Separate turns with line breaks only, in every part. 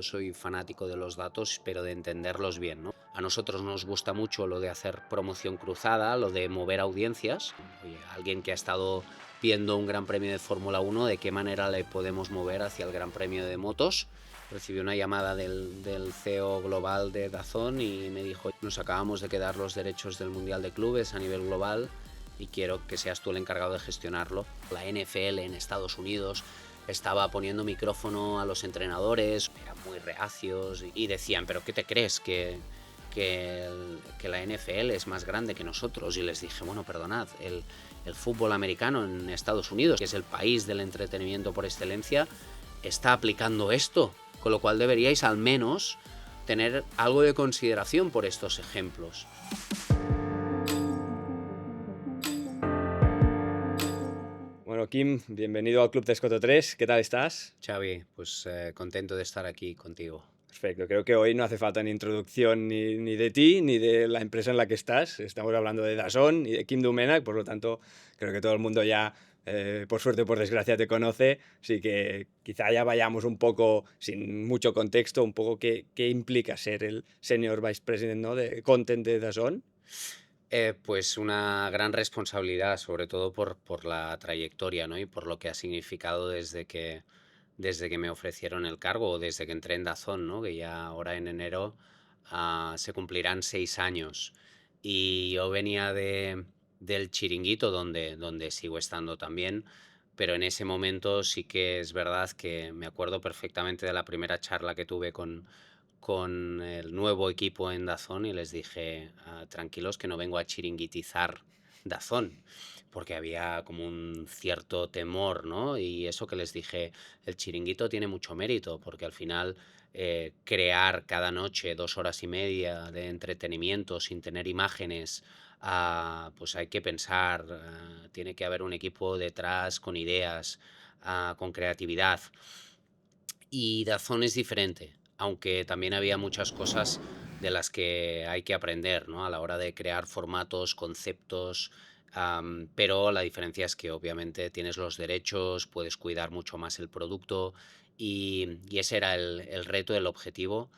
yo soy fanático de los datos, pero de entenderlos bien, ¿no? A nosotros nos gusta mucho lo de hacer promoción cruzada, lo de mover audiencias. Oye, alguien que ha estado viendo un Gran Premio de Fórmula 1, ¿de qué manera le podemos mover hacia el Gran Premio de motos? Recibí una llamada del CEO global de DAZN y me dijo: nos acabamos de quedar los derechos del Mundial de Clubes a nivel global y quiero que seas tú el encargado de gestionarlo. La NFL en Estados Unidos estaba poniendo micrófono a los entrenadores, eran muy reacios y decían: ¿pero qué te crees? Que la NFL es más grande que nosotros. Y les dije: bueno, perdonad, el fútbol americano en Estados Unidos, que es el país del entretenimiento por excelencia, está aplicando esto, con lo cual deberíais al menos tener algo de consideración por estos ejemplos.
Bueno, Kim, bienvenido al Club de Escoto 3. ¿Qué tal estás?
Xavi, pues contento de estar aquí contigo.
Perfecto, creo que hoy no hace falta ni introducción ni de ti ni de la empresa en la que estás. Estamos hablando de DAZN y de Kim Domènech, por lo tanto, creo que todo el mundo ya, por suerte o por desgracia, te conoce. Así que quizá ya vayamos un poco, sin mucho contexto, un poco qué implica ser el Senior Vice President, ¿no?, de Content de DAZN.
Pues una gran responsabilidad, sobre todo por la trayectoria, ¿no? Y por lo que ha significado desde que me ofrecieron el cargo o desde que entré en DAZN, ¿no? Que ya ahora en enero se cumplirán 6 años. Y yo venía del Chiringuito, donde sigo estando también, pero en ese momento sí que es verdad que me acuerdo perfectamente de la primera charla que tuve con el nuevo equipo en DAZN y les dije: tranquilos, que no vengo a chiringuitizar DAZN, porque había como un cierto temor, ¿no? Y eso que les dije: el chiringuito tiene mucho mérito, porque al final crear cada noche 2 horas y media de entretenimiento sin tener imágenes, pues hay que pensar, tiene que haber un equipo detrás con ideas, con creatividad. Y DAZN es diferente, aunque también había muchas cosas de las que hay que aprender, ¿no? A la hora de crear formatos, conceptos, pero la diferencia es que obviamente tienes los derechos, puedes cuidar mucho más el producto y ese era el reto, el objetivo.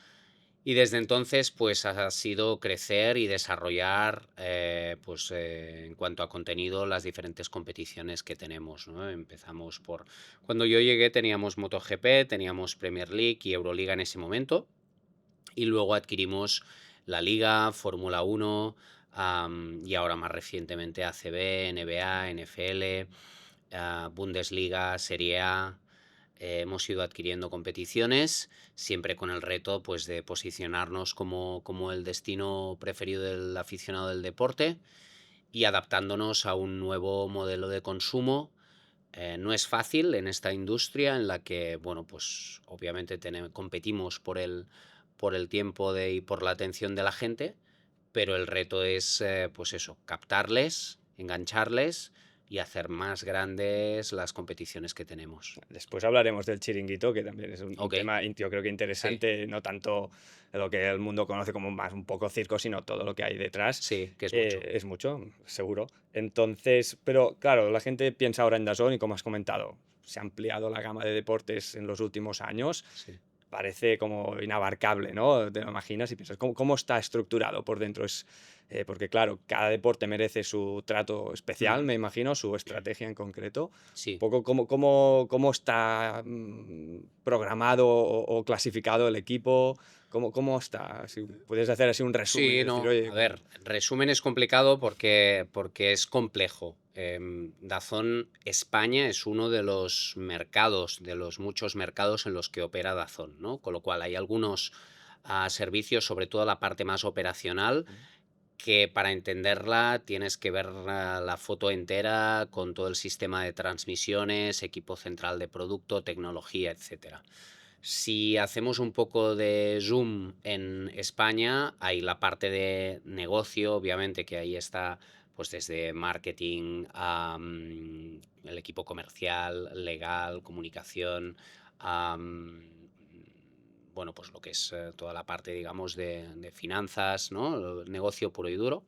Y desde entonces, pues ha sido crecer y desarrollar, en cuanto a contenido, las diferentes competiciones que tenemos, ¿no? Empezamos por... Cuando yo llegué teníamos MotoGP, teníamos Premier League y Euroliga en ese momento, y luego adquirimos la Liga, Fórmula 1, y ahora más recientemente ACB, NBA, NFL, Bundesliga, Serie A. Hemos ido adquiriendo competiciones, siempre con el reto, pues, de posicionarnos como el destino preferido del aficionado del deporte y adaptándonos a un nuevo modelo de consumo. No es fácil en esta industria en la que, bueno, pues obviamente competimos por el tiempo y por la atención de la gente, pero el reto es, pues eso, captarles, engancharles y hacer más grandes las competiciones que tenemos.
Después hablaremos del chiringuito, que también es un
Ok,
tema, yo creo que
sí,
interesante, no tanto lo que el mundo conoce como más un poco circo, sino todo lo que hay detrás.
sí, que es mucho.
Es mucho, seguro. Entonces, pero claro, la gente piensa ahora en DAZN y como has comentado, se ha ampliado la gama de deportes en los últimos años.
Sí.
Parece como inabarcable, ¿no? Te lo imaginas y piensas, ¿cómo está estructurado por dentro? Porque claro, cada deporte merece su trato especial,
Mm,
me imagino, su estrategia en concreto. Un
sí.
poco cómo está programado o clasificado el equipo, cómo está. Si puedes hacer así un resumen
Sí,
y decir,
no,
oye,
a ver, resumen es complicado porque es complejo. DAZN España es uno de los mercados, de los muchos mercados en los que opera DAZN, ¿no? Con lo cual hay algunos servicios, sobre todo la parte más operacional, que para entenderla tienes que ver la foto entera con todo el sistema de transmisiones, equipo central de producto, tecnología, etcétera. Si hacemos un poco de zoom en España, hay la parte de negocio, obviamente, que ahí está, pues desde marketing a el equipo comercial, legal, comunicación, bueno, pues lo que es toda la parte, digamos, de finanzas, ¿no? El negocio puro y duro.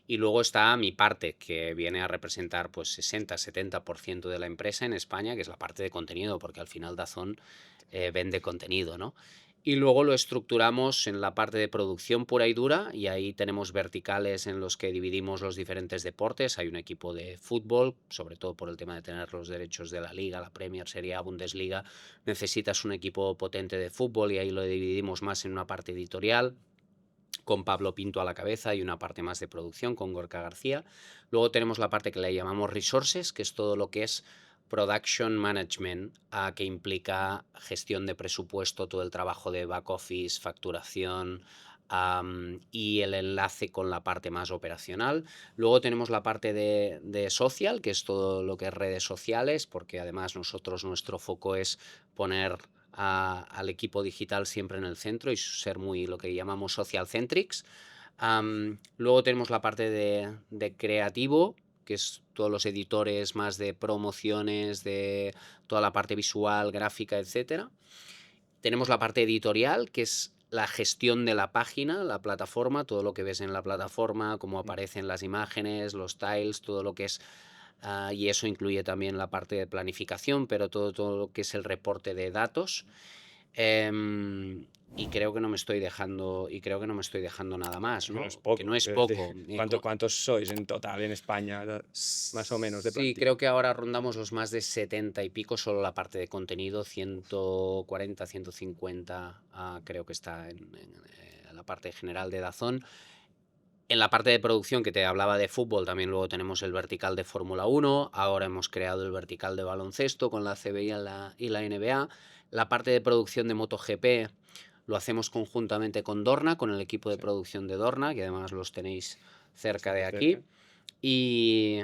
Y luego está mi parte, que viene a representar pues 60-70% de la empresa en España, que es la parte de contenido, porque al final DAZN vende contenido, ¿no? Y luego lo estructuramos en la parte de producción pura y dura, y ahí tenemos verticales en los que dividimos los diferentes deportes. Hay un equipo de fútbol, sobre todo por el tema de tener los derechos de la Liga, la Premier, Serie A, Bundesliga. Necesitas un equipo potente de fútbol y ahí lo dividimos más en una parte editorial, con Pablo Pinto a la cabeza, y una parte más de producción con Gorka García. Luego tenemos la parte que le llamamos resources, que es todo lo que es production management, que implica gestión de presupuesto, todo el trabajo de back office, facturación, y el enlace con la parte más operacional. Luego tenemos la parte de social, que es todo lo que es redes sociales, porque además nuestro foco es poner al equipo digital siempre en el centro y ser muy lo que llamamos social centrics. Luego tenemos la parte de creativo, que es todos los editores más de promociones, de toda la parte visual, gráfica, etcétera. Tenemos la parte editorial, que es la gestión de la página, la plataforma, todo lo que ves en la plataforma, cómo aparecen las imágenes, los tiles, todo lo que es... y eso incluye también la parte de planificación, pero todo lo que es el reporte de datos. Y creo que no me estoy dejando nada más,
Que no
¿no?
es
Que
poco,
no es
quiero decir,
poco.
¿cuántos sois en total en España, más o menos, de
Sí,
plantilla?
creo que ahora rondamos los más de 70 y pico, solo la parte de contenido, 140, 150, creo que está en la parte general de DAZN. En la parte de producción que te hablaba de fútbol, también luego tenemos el vertical de Fórmula 1, ahora hemos creado el vertical de baloncesto con la CB y la NBA. La parte de producción de MotoGP lo hacemos conjuntamente con Dorna, con el equipo de
Sí,
producción de Dorna, que además los tenéis cerca de
bastante cerca.
aquí. Y,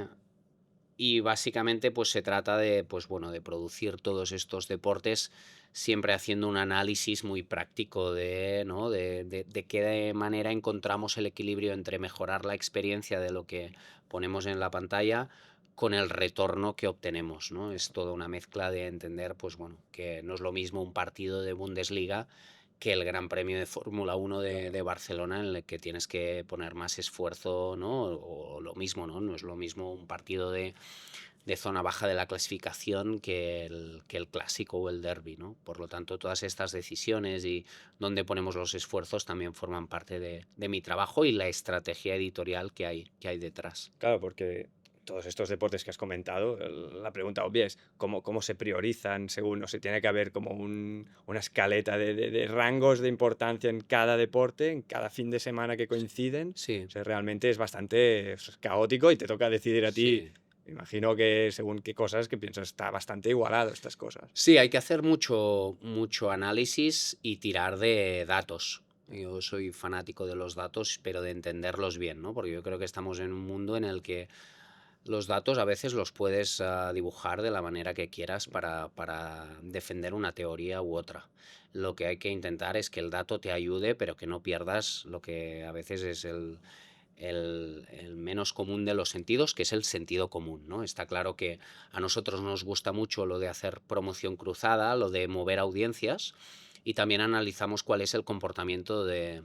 y básicamente pues se trata de, pues, bueno, de producir todos estos deportes siempre haciendo un análisis muy práctico de, ¿no? de qué manera encontramos el equilibrio entre mejorar la experiencia de lo que ponemos en la pantalla con el retorno que obtenemos, ¿no? Es toda una mezcla de entender, pues bueno, que no es lo mismo un partido de Bundesliga que el Gran Premio de Fórmula 1
Claro.
de Barcelona, en el que tienes que poner más esfuerzo, ¿no? O lo mismo, ¿no? No es lo mismo un partido de zona baja de la clasificación que el clásico o el derby, ¿no? Por lo tanto, todas estas decisiones y dónde ponemos los esfuerzos también forman parte de mi trabajo y la estrategia editorial que hay detrás.
Claro, porque todos estos deportes que has comentado, la pregunta obvia es cómo se priorizan según, o se tiene que haber como una escaleta de rangos de importancia en cada deporte, en cada fin de semana que coinciden.
Sí,
O sea, realmente es bastante caótico y te toca decidir a ti.
sí.
Me imagino que según qué cosas que piensas, está bastante igualado estas cosas.
Sí, hay que hacer mucho análisis y tirar de datos. Yo soy fanático de los datos, pero de entenderlos bien, ¿no? Porque yo creo que estamos en un mundo en el que los datos a veces los puedes dibujar de la manera que quieras para defender una teoría u otra. Lo que hay que intentar es que el dato te ayude, pero que no pierdas lo que a veces es el menos común de los sentidos, que es el sentido común, ¿no? Está claro que a nosotros nos gusta mucho lo de hacer promoción cruzada, lo de mover audiencias, y también analizamos cuál es el comportamiento del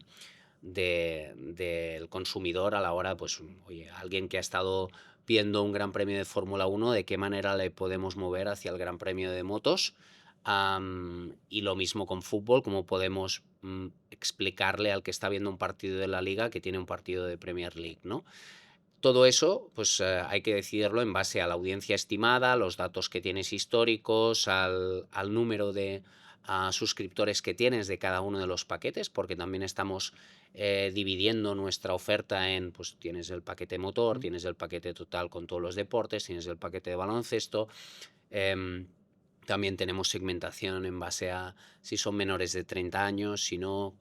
consumidor a la hora, pues, oye, alguien que ha estado viendo un Gran Premio de Fórmula 1, de qué manera le podemos mover hacia el Gran Premio de motos. Y lo mismo con fútbol, cómo podemos explicarle al que está viendo un partido de la Liga que tiene un partido de Premier League, ¿no? Todo eso, pues hay que decidirlo en base a la audiencia estimada, los datos que tienes históricos, al número de suscriptores que tienes de cada uno de los paquetes, porque también estamos dividiendo nuestra oferta en, pues tienes el paquete motor,
Mm.
tienes el paquete total con todos los deportes, tienes el paquete de baloncesto. em, También tenemos segmentación en base a si son menores de 30 años, si no.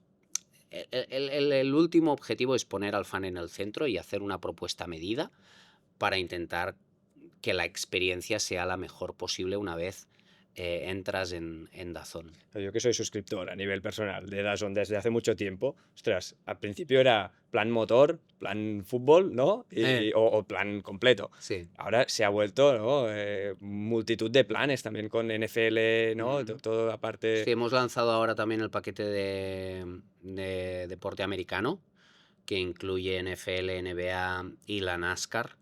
El último objetivo es poner al fan en el centro y hacer una propuesta a medida para intentar que la experiencia sea la mejor posible una vez entras en DAZN.
Yo que soy suscriptor a nivel personal de DAZN desde hace mucho tiempo, ostras, al principio era plan motor, plan fútbol, ¿no? O plan completo.
Sí.
Ahora se ha vuelto, ¿no? Multitud de planes también con NFL, ¿no? Todo
Sí,
aparte.
hemos lanzado ahora también el paquete de deporte americano, que incluye NFL, NBA y la NASCAR.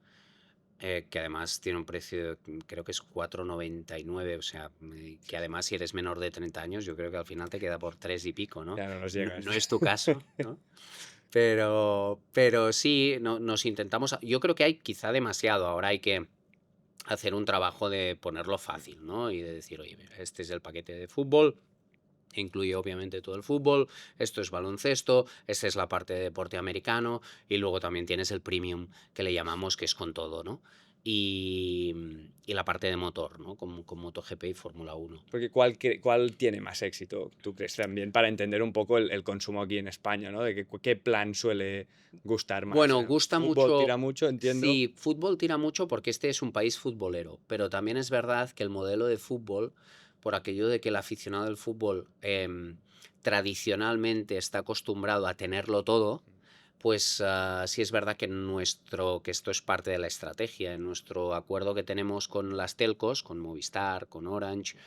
que además tiene un precio, creo que es 4,99, o sea, que además si eres menor de 30 años, yo creo que al final te queda por 3 y pico, ¿no?
Ya no nos
No,
llegas.
no es tu caso, ¿no? Pero sí, nos intentamos. Yo creo que hay quizá demasiado. Ahora hay que hacer un trabajo de ponerlo fácil, ¿no? Y de decir, oye, mira, este es el paquete de fútbol, incluye obviamente todo el fútbol, esto es baloncesto, esta es la parte de deporte americano y luego también tienes el premium que le llamamos, que es con todo, ¿no? Y, y la parte de motor, ¿no? Con MotoGP y Fórmula 1.
Porque ¿cuál tiene más éxito, tú crees, también para entender un poco el consumo aquí en España, ¿no? De qué plan suele gustar más.
Bueno, gusta
Fútbol
mucho,
tira mucho, entiendo.
sí, fútbol tira mucho porque este es un país futbolero, pero también es verdad que el modelo de fútbol, por aquello de que el aficionado del fútbol tradicionalmente está acostumbrado a tenerlo todo, pues sí es verdad que esto es parte de la estrategia. En nuestro acuerdo que tenemos con las telcos, con Movistar, con Orange,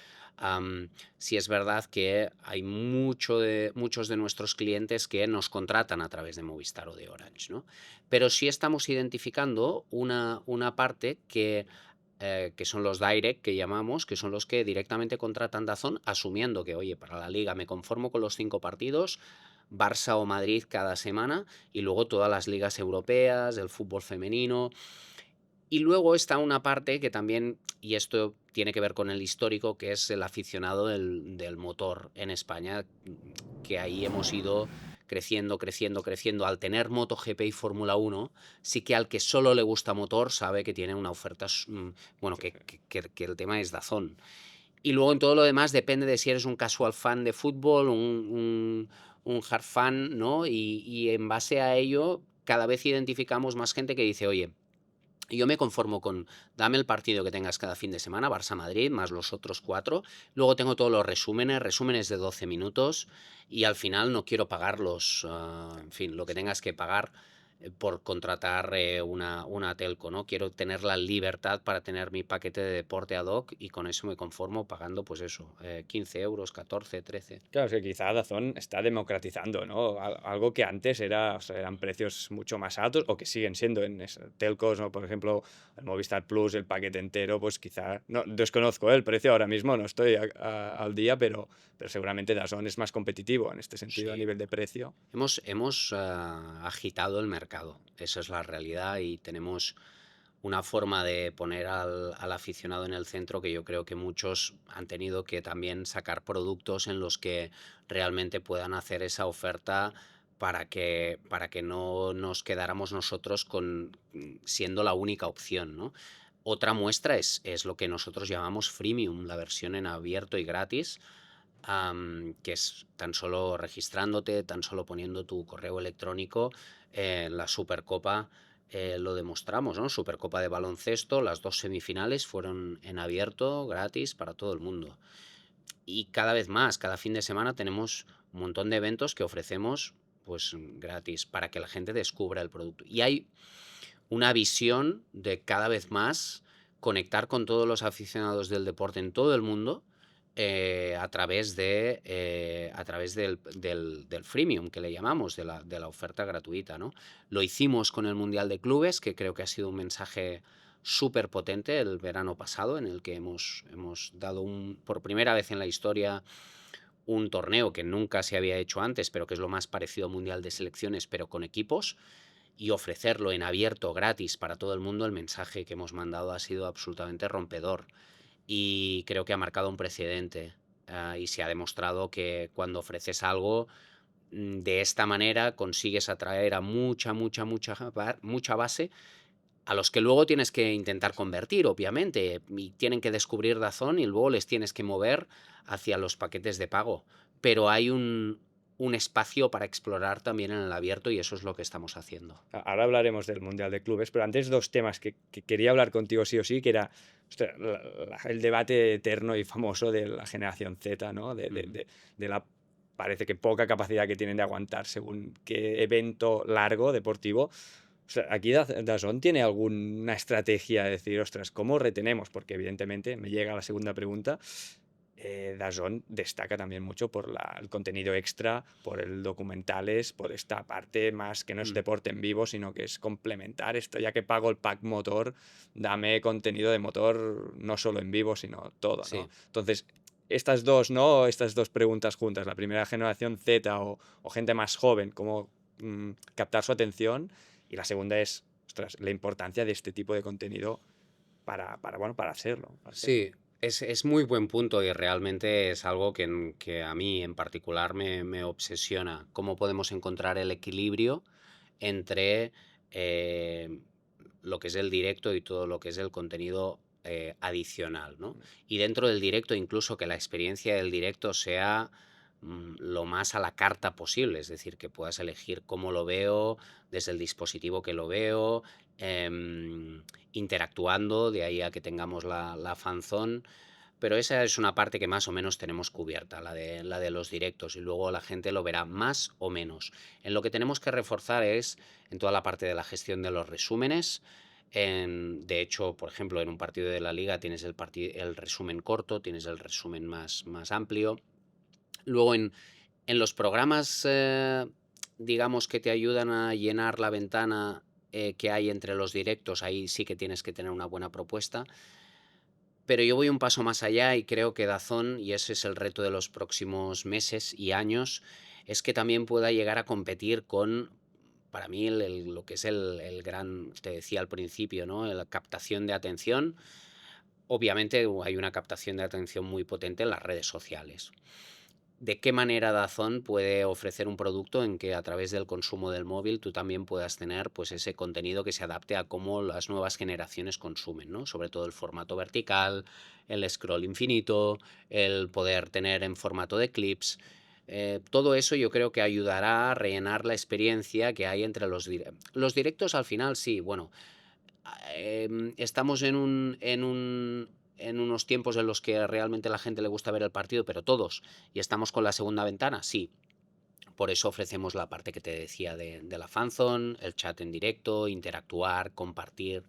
sí es verdad que hay muchos de nuestros clientes que nos contratan a través de Movistar o de Orange, ¿no? Pero sí estamos identificando una parte que son los direct que llamamos, que son los que directamente contratan DAZN, asumiendo que, oye, para la liga me conformo con los 5 partidos, Barça o Madrid cada semana, y luego todas las ligas europeas, el fútbol femenino. Y luego está una parte que también, y esto tiene que ver con el histórico, que es el aficionado del motor en España, que ahí hemos ido creciendo, creciendo, creciendo. Al tener MotoGP y Fórmula 1, sí que al que solo le gusta motor sabe que tiene una oferta, bueno,
Sí, sí.
que el tema es DAZN. Y luego en todo lo demás depende de si eres un casual fan de fútbol, un hard fan, ¿no? Y en base a ello, cada vez identificamos más gente que dice, oye, yo me conformo con dame el partido que tengas cada fin de semana, Barça-Madrid, más los otros 4. Luego tengo todos los resúmenes de 12 minutos y al final no quiero pagar en fin, lo que tengas que pagar por contratar una telco, ¿no? Quiero tener la libertad para tener mi paquete de deporte ad hoc y con eso me conformo pagando, pues eso, 15 euros, 14, 13.
Claro, es que quizá Dazón está democratizando, ¿no? Algo que antes o sea, eran precios mucho más altos o que siguen siendo en telcos, ¿no? Por ejemplo, el Movistar Plus, el paquete entero, pues quizá, no, desconozco el precio ahora mismo, no estoy al día, pero seguramente Dazón es más competitivo en este sentido a
Sí.
nivel de precio.
Hemos agitado el mercado, esa es la realidad y tenemos una forma de poner al aficionado en el centro que yo creo que muchos han tenido que también sacar productos en los que realmente puedan hacer esa oferta para que no nos quedáramos nosotros siendo la única opción, ¿no? Otra muestra es lo que nosotros llamamos freemium, la versión en abierto y gratis, que es tan solo registrándote, tan solo poniendo tu correo electrónico. La Supercopa lo demostramos, ¿no? Supercopa de baloncesto, las 2 semifinales fueron en abierto, gratis para todo el mundo. Y cada vez más, cada fin de semana tenemos un montón de eventos que ofrecemos pues gratis para que la gente descubra el producto. Y hay una visión de cada vez más conectar con todos los aficionados del deporte en todo el mundo a través del freemium que le llamamos, de la oferta gratuita, ¿no? Lo hicimos con el Mundial de Clubes, que creo que ha sido un mensaje súper potente el verano pasado, en el que hemos dado por primera vez en la historia un torneo que nunca se había hecho antes, pero que es lo más parecido a Mundial de Selecciones, pero con equipos, y ofrecerlo en abierto, gratis para todo el mundo. El mensaje que hemos mandado ha sido absolutamente rompedor y creo que ha marcado un precedente. Y se ha demostrado que cuando ofreces algo de esta manera consigues atraer a mucha base a los que luego tienes que intentar convertir, obviamente, y tienen que descubrir DAZN y luego les tienes que mover hacia los paquetes de pago. Pero hay un espacio para explorar también en el abierto y eso es lo que estamos haciendo.
Ahora hablaremos del Mundial de Clubes, pero antes dos temas que quería hablar contigo sí o sí, que era ostras, el debate eterno y famoso de la generación Z, ¿no? De la, parece que poca capacidad que tienen de aguantar según qué evento largo deportivo. O sea, aquí DAZN tiene alguna estrategia de decir, ostras, ¿cómo retenemos? Porque evidentemente me llega la segunda pregunta. DAZN destaca también mucho por el contenido extra, por el documentales, por esta parte más que no es
Mm,
deporte en vivo, sino que es complementar esto, ya que pago el pack motor, dame contenido de motor no solo en vivo, sino todo, ¿no?
sí.
Entonces, estas dos, ¿no? Estas dos preguntas juntas, la primera generación Z o gente más joven, cómo captar su atención, y la segunda es, ostras, la importancia de este tipo de contenido bueno, para hacerlo, para hacerlo.
Sí, es muy buen punto y realmente es algo que a mí en particular me obsesiona. ¿Cómo podemos encontrar el equilibrio entre eh, lo que es el directo y todo lo que es el contenido adicional, ¿no? Y dentro del directo, incluso que la experiencia del directo sea lo más a la carta posible, es decir, que puedas elegir cómo lo veo, desde el dispositivo que lo veo, interactuando, de ahí a que tengamos la fanzone. Pero esa es una parte que más o menos tenemos cubierta, la de los directos, y luego la gente lo verá más o menos. En lo que tenemos que reforzar es en toda la parte de la gestión de los resúmenes. De hecho, por ejemplo, en un partido de la liga tienes el resumen corto, tienes el resumen más amplio. Luego en los programas, digamos, que te ayudan a llenar la ventana que hay entre los directos, ahí sí que tienes que tener una buena propuesta. Pero yo voy un paso más allá y creo que DAZN, y ese es el reto de los próximos meses y años, es que también pueda llegar a competir con, para mí, lo que es el gran, te decía al principio, ¿no? La captación de atención. Obviamente hay una captación de atención muy potente en las redes sociales. ¿De qué manera DAZN puede ofrecer un producto en que a través del consumo del móvil tú también puedas tener pues ese contenido que se adapte a cómo las nuevas generaciones consumen, ¿no? Sobre todo el formato vertical, el scroll infinito, el poder tener en formato de clips. Todo eso yo creo que ayudará a rellenar la experiencia que hay entre los directos. Al final sí, bueno, estamos en unos tiempos en los que realmente a la gente le gusta ver el partido, pero todos, y estamos con la segunda ventana, sí. Por eso ofrecemos la parte que te decía de la fanzone, el chat en directo, interactuar, compartir,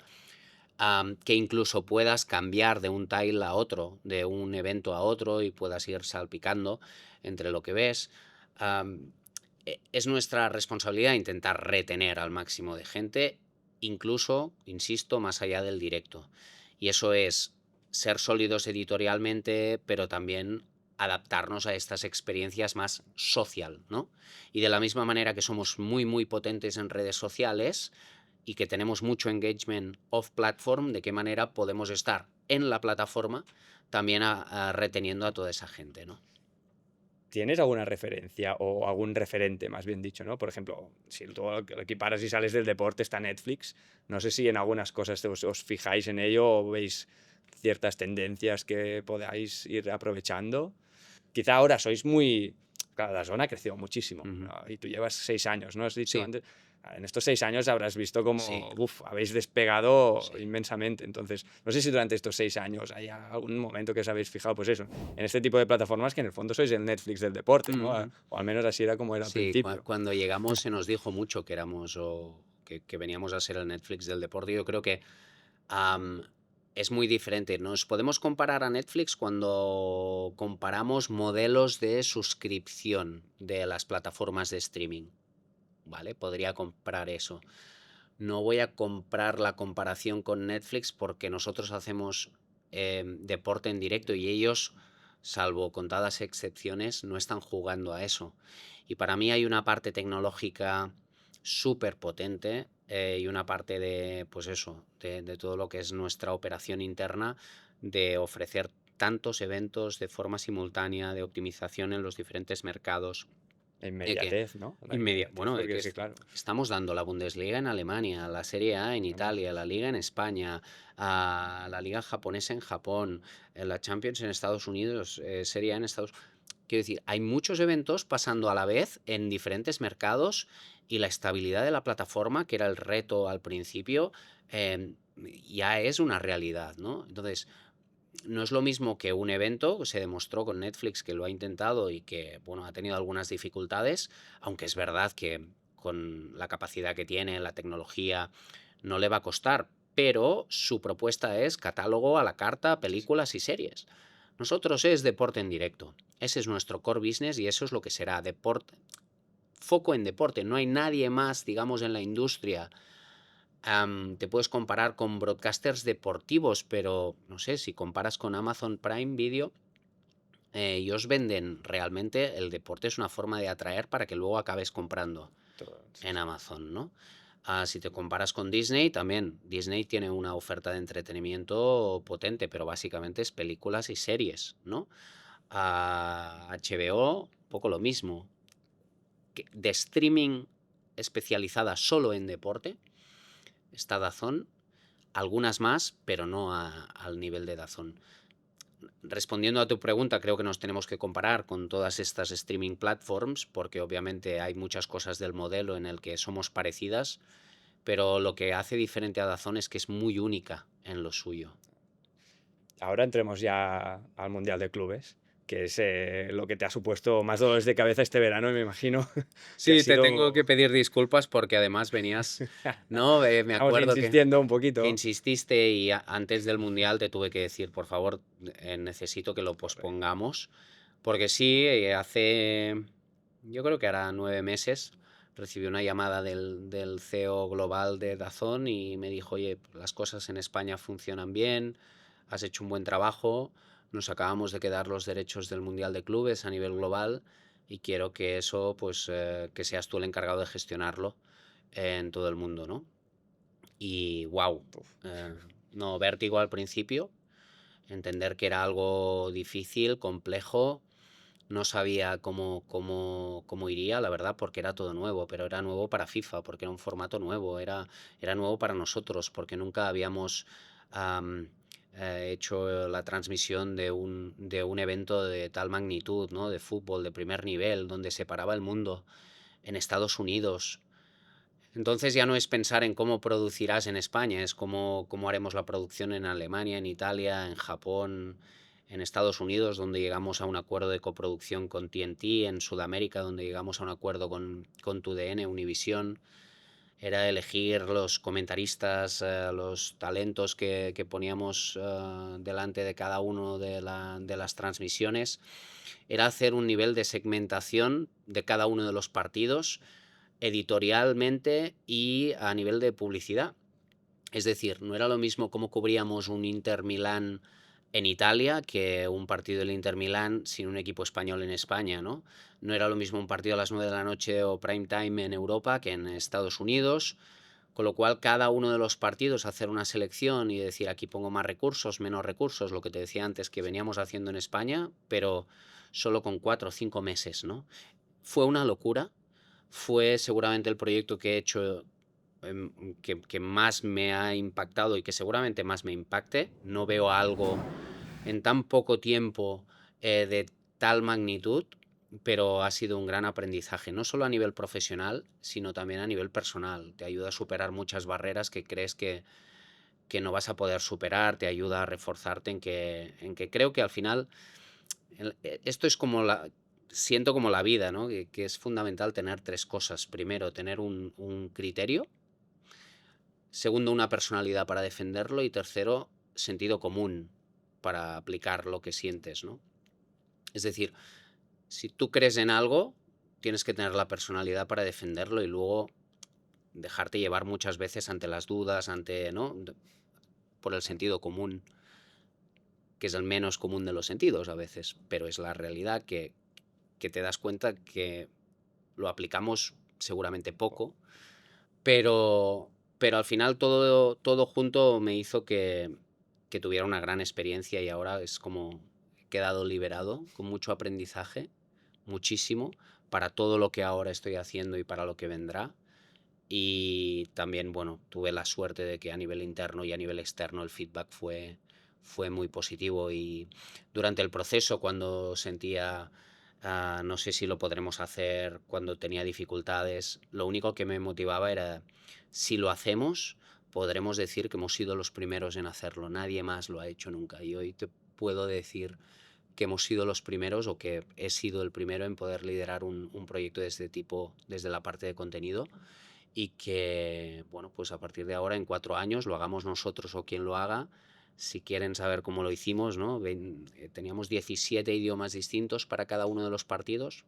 que incluso puedas cambiar de un tile a otro, de un evento a otro, y puedas ir salpicando entre lo que ves. Es nuestra responsabilidad intentar retener al máximo de gente, incluso, insisto, más allá del directo. Y eso es ser sólidos editorialmente, pero también adaptarnos a estas experiencias más social, ¿no? Y de la misma manera que somos muy potentes en redes sociales y que tenemos mucho engagement off-platform, de qué manera podemos estar en la plataforma también reteniendo a toda esa gente, ¿no?
¿Tienes alguna referencia o algún referente, más bien dicho, ¿no? Por ejemplo, si tú lo equiparas y sales del deporte, está Netflix. No sé si en algunas cosas os fijáis en ello o veis ciertas tendencias que podáis ir aprovechando. Quizá ahora sois muy... Claro, la zona ha crecido muchísimo,
Ujú.
¿no? Y tú llevas 6 años, ¿no? Has dicho
Sí,
antes. En estos 6 años habrás visto
sí,
como, uf, habéis despegado
sí.
inmensamente. Entonces, no sé si durante estos 6 años hay algún momento que os habéis fijado, pues eso, en este tipo de plataformas que en el fondo sois el Netflix del deporte, ¿no?
Ujú.
O al menos así era como era al
Sí,
principio.
cuando llegamos se nos dijo mucho que éramos o que veníamos a ser el Netflix del deporte. Yo creo que am, es muy diferente. Nos podemos comparar a Netflix cuando comparamos modelos de suscripción de las plataformas de streaming, ¿vale? Podría comprar eso. No voy a comprar la comparación con Netflix porque nosotros hacemos deporte en directo y ellos, salvo contadas excepciones, no están jugando a eso. Y para mí hay una parte tecnológica súper potente y una parte de, pues eso, de todo lo que es nuestra operación interna, de ofrecer tantos eventos de forma simultánea, de optimización en los diferentes mercados,
La
que
inmediatez, ¿no? La inmediatez,
bueno,
porque es que claro,
estamos dando la Bundesliga en Alemania, la Serie A en
vamos,
Italia, la Liga en España, a la Liga japonesa en Japón, la Champions en Estados Unidos, Serie A en Estados Unidos. Quiero decir, hay muchos eventos pasando a la vez en diferentes mercados y la estabilidad de la plataforma, que era el reto al principio, ya es una realidad, ¿no? Entonces, no es lo mismo que un evento, se demostró con Netflix que lo ha intentado y que, bueno, ha tenido algunas dificultades, aunque es verdad que con la capacidad que tiene, la tecnología, no le va a costar, pero su propuesta es catálogo a la carta,
sí, sí.
películas y series. Nosotros es deporte en directo. Ese es nuestro core business y eso es lo que será, deporte, foco en deporte. No hay nadie más, digamos, en la industria. Te puedes comparar con broadcasters deportivos, pero no sé, si comparas con Amazon Prime Video, ellos venden realmente el deporte, es una forma de atraer para que luego acabes comprando
Sí,
en
sí.
Amazon, ¿no? Si te comparas con Disney, también Disney tiene una oferta de entretenimiento potente, pero básicamente es películas y series, ¿no? HBO, un poco lo mismo. De streaming especializada solo en deporte, está DAZN, algunas más, pero no al nivel de DAZN. Respondiendo a tu pregunta, creo que nos tenemos que comparar con todas estas streaming platforms, porque obviamente hay muchas cosas del modelo en el que somos parecidas, pero lo que hace diferente a DAZN es que es muy única en lo suyo.
Ahora entremos ya al Mundial de Clubes, que es lo que te ha supuesto más dolores de cabeza este verano, y me imagino que ha
Sí, te tengo que
sido...
pedir disculpas porque además venías, ¿no? Me
Estamos
acuerdo
insistiendo un
que
poquito.
insististe y antes del Mundial te tuve que decir, por favor, necesito que lo
Correcto.
pospongamos, porque sí, yo creo que hará 9 meses, recibí una llamada del CEO global de DAZN y me dijo, oye, las cosas en España funcionan bien, has hecho un buen trabajo, nos acabamos de quedar los derechos del Mundial de Clubes a nivel global y quiero que eso, pues, que seas tú el encargado de gestionarlo en todo el mundo, ¿no? Y wow,
Uf.
no, vértigo al principio, entender que era algo difícil, complejo, no sabía cómo iría, la verdad, porque era todo nuevo, pero era nuevo para FIFA, porque era un formato nuevo, era nuevo para nosotros, porque nunca habíamos am, hecho la transmisión de un evento de tal magnitud, ¿no? De fútbol, de primer nivel, donde se paraba el mundo en Estados Unidos. Entonces ya no es pensar en cómo producirás en España, es cómo haremos la producción en Alemania, en Italia, en Japón, en Estados Unidos, donde llegamos a un acuerdo de coproducción con TNT, en Sudamérica, donde llegamos a un acuerdo con TUDN, Univision. Era elegir los comentaristas, los talentos que poníamos delante de cada uno de las transmisiones. Era hacer un nivel de segmentación de cada uno de los partidos editorialmente y a nivel de publicidad. Es decir, no era lo mismo cómo cubríamos un Inter Milán en Italia que un partido del Inter Milán sin un equipo español en España, ¿no? No era lo mismo un partido a las 9 de la noche o prime time en Europa que en Estados Unidos, con lo cual cada uno de los partidos hacer una selección y decir aquí pongo más recursos, menos recursos, lo que te decía antes que veníamos haciendo en España, pero solo con 4 o 5 meses, ¿no? Fue una locura, fue seguramente el proyecto que he hecho que más me ha impactado y que seguramente más me impacte. No veo algo en tan poco tiempo de tal magnitud, pero ha sido un gran aprendizaje, no solo a nivel profesional, sino también a nivel personal. Te ayuda a superar muchas barreras que crees que no vas a poder superar, te ayuda a reforzarte en que creo que al final esto es como siento como la vida, ¿no? Que es fundamental tener tres cosas. Primero, tener un criterio. Segundo, una personalidad para defenderlo. Y tercero, sentido común para aplicar lo que sientes, ¿no? Es decir, si tú crees en algo, tienes que tener la personalidad para defenderlo y luego dejarte llevar muchas veces ante las dudas, ¿no? Por el sentido común, que es el menos común de los sentidos a veces, pero es la realidad que te das cuenta que lo aplicamos seguramente poco, pero al final todo junto me hizo que tuviera una gran experiencia y ahora es como he quedado liberado, con mucho aprendizaje, muchísimo, para todo lo que ahora estoy haciendo y para lo que vendrá. Y también, bueno, tuve la suerte de que a nivel interno y a nivel externo el feedback fue muy positivo y durante el proceso cuando sentía, no sé si lo podremos hacer, cuando tenía dificultades, lo único que me motivaba era, si lo hacemos, podremos decir que hemos sido los primeros en hacerlo, nadie más lo ha hecho nunca y hoy te puedo decir que hemos sido los primeros o que he sido el primero en poder liderar un proyecto de este tipo desde la parte de contenido y que, bueno, pues a partir de ahora, en 4 años, lo hagamos nosotros o quien lo haga, si quieren saber cómo lo hicimos, ¿no? Teníamos 17 idiomas distintos para cada uno de los partidos.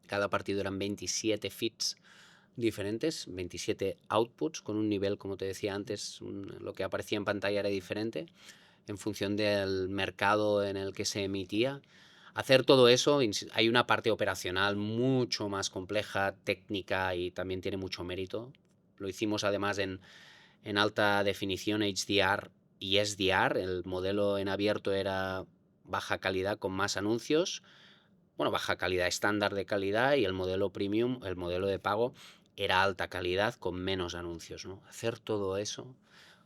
Cada partido eran 27 feeds diferentes, 27 outputs con un nivel, como te decía antes, lo que aparecía en pantalla era diferente en función del mercado en el que se emitía. Hacer todo eso, hay una parte operacional mucho más compleja, técnica, y también tiene mucho mérito. Lo hicimos además en alta definición HDR y SDR. El modelo en abierto era baja calidad con más anuncios, bueno, baja calidad estándar de calidad, y el modelo premium, el modelo de pago, era alta calidad con menos anuncios, ¿no? Hacer todo eso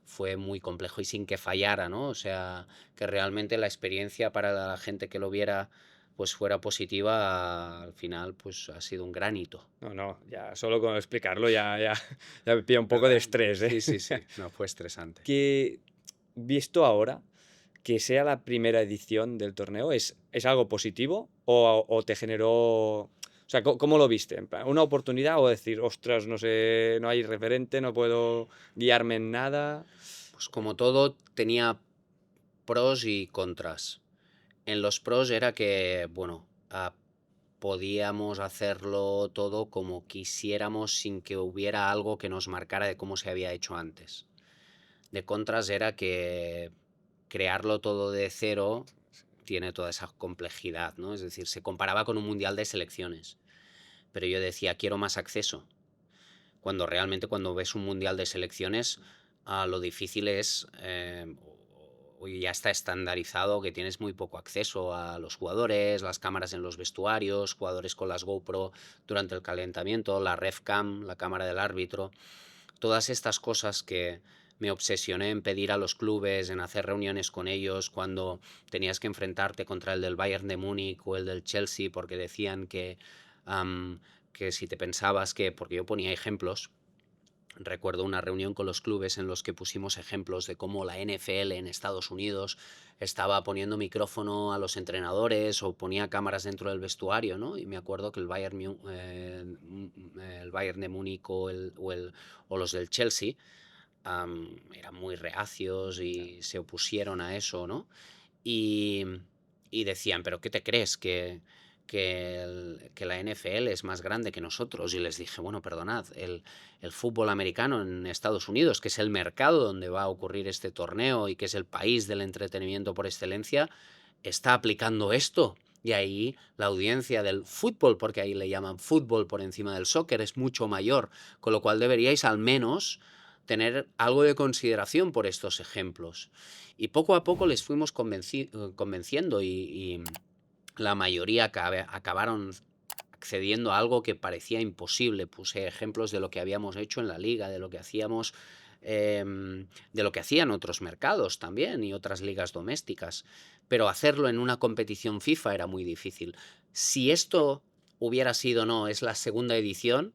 fue muy complejo y sin que fallara, ¿no? O sea, que realmente la experiencia para la gente que lo viera pues fuera positiva, al final pues ha sido un gran hito.
No, no, ya solo con explicarlo ya me pilla un poco de
¿Verdad?
estrés, ¿eh?
Sí, sí, sí, no, fue estresante.
Que visto ahora, que sea la primera edición del torneo, ¿es algo positivo o te generó... O sea, ¿cómo lo viste? ¿En plan, una oportunidad o decir, ostras, no sé, no hay referente, no puedo guiarme en nada?
Pues como todo, tenía pros y contras. En los pros era que, bueno, podíamos hacerlo todo como quisiéramos sin que hubiera algo que nos marcara de cómo se había hecho antes. De contras era que crearlo todo de cero tiene toda esa complejidad, ¿no? Es decir, se comparaba con un mundial de selecciones, pero yo decía, quiero más acceso. Cuando realmente cuando ves un mundial de selecciones, lo difícil es, hoy ya está estandarizado que tienes muy poco acceso a los jugadores, las cámaras en los vestuarios, jugadores con las GoPro durante el calentamiento, la RefCam, la cámara del árbitro, todas estas cosas que me obsesioné en pedir a los clubes, en hacer reuniones con ellos cuando tenías que enfrentarte contra el del Bayern de Múnich o el del Chelsea, porque decían que si te pensabas que, porque yo ponía ejemplos. Recuerdo una reunión con los clubes en los que pusimos ejemplos de cómo la NFL en Estados Unidos estaba poniendo micrófono a los entrenadores o ponía cámaras dentro del vestuario, ¿no? Y me acuerdo que el Bayern de Múnich o los del Chelsea eran muy reacios y se opusieron a eso, ¿no? Y, y decían, ¿pero qué te crees? Que la NFL es más grande que nosotros. Y les dije, bueno, perdonad, el fútbol americano en Estados Unidos, que es el mercado donde va a ocurrir este torneo y que es el país del entretenimiento por excelencia, está aplicando esto. Y ahí la audiencia del fútbol, porque ahí le llaman fútbol por encima del soccer, es mucho mayor. Con lo cual deberíais al menos tener algo de consideración por estos ejemplos. Y poco a poco les fuimos convenciendo y la mayoría acabaron accediendo a algo que parecía imposible. Puse ejemplos de lo que habíamos hecho en la liga, de lo que hacíamos, de lo que hacían otros mercados también y otras ligas domésticas. Pero hacerlo en una competición FIFA era muy difícil. Si esto hubiera sido, no, es la segunda edición,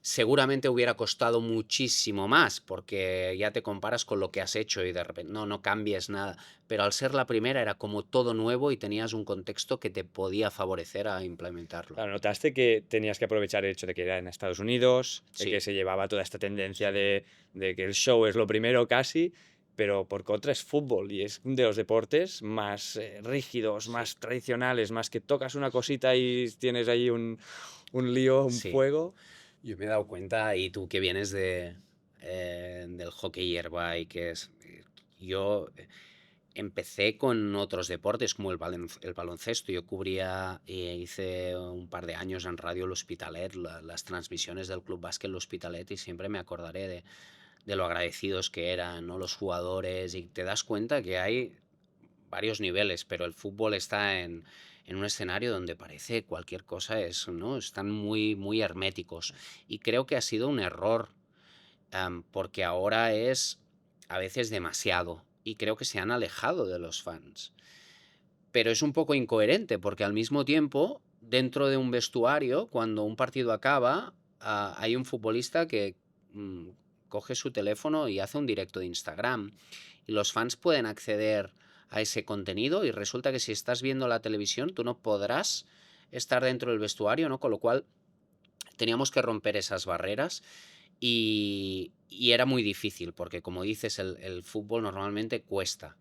seguramente hubiera costado muchísimo más, porque ya te comparas con lo que has hecho y de repente no cambies nada. Pero al ser la primera era como todo nuevo y tenías un contexto que te podía favorecer a implementarlo.
Claro, notaste que tenías que aprovechar el hecho de que era en Estados Unidos, de que
Sí,
se llevaba toda esta tendencia de que el show es lo primero casi, pero por contra es fútbol y es uno de los deportes más rígidos,
sí,
más tradicionales, más que tocas una cosita y tienes ahí un lío, un
sí.
fuego.
Yo me he dado cuenta, y tú que vienes del hockey hierba y que es... Yo empecé con otros deportes como el baloncesto. Yo cubría e hice un par de años en Radio El Hospitalet, las transmisiones del Club Básquet El Hospitalet, y siempre me acordaré de lo agradecidos que eran, ¿no? Los jugadores, y te das cuenta que hay varios niveles, pero el fútbol está en un escenario donde parece cualquier cosa, ¿no? Están muy, muy herméticos. Y creo que ha sido un error, porque ahora es a veces demasiado. Y creo que se han alejado de los fans. Pero es un poco incoherente, porque al mismo tiempo, dentro de un vestuario, cuando un partido acaba, hay un futbolista que mm, coge su teléfono y hace un directo de Instagram. Y los fans pueden acceder a ese contenido, y resulta que si estás viendo la televisión, tú no podrás estar dentro del vestuario, ¿no? Con lo cual teníamos que romper esas barreras. y era muy difícil, porque como dices, el fútbol normalmente cuesta.